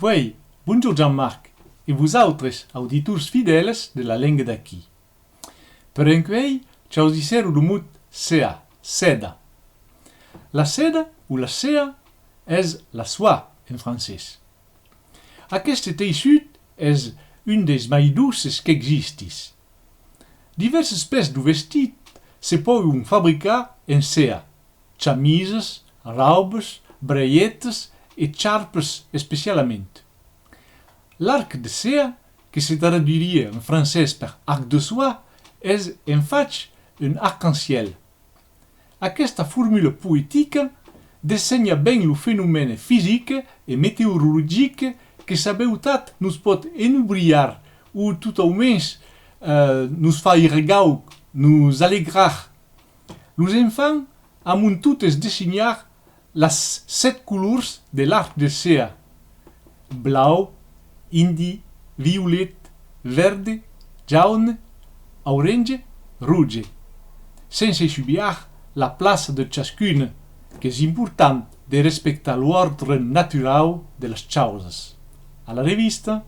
Oui, bonjour Jean-Marc et vous autres, auditors fidèles de la langue d'aquí. Per enquei, ciao diceru le mot sea, seda. La seda ou la sea és la soie en francès. Aquest teixit és un des mai douces qu'existis. Diverses espècies de vestit se poden fabricar en sea. Chamises, raubes, brailletes et charpes especialment. L'arc de sea, que se traduiria en francès per arc de soie, és en faig un arc-en-ciel. Aquesta formula poètica dessenya ben lo fenomen fisic e meteorologic que sa beutat nos pot enubriar ou tout au menys nos fa irregau, nos alegrar. Los enfants amon totes designar las 7 colors de l'arc de sea. Blau, indi, violet, verde, jaune, orange, rouge. Sense xubiar la place de chacune, que és important de respectar l'ordre natural de les choses. A la revista.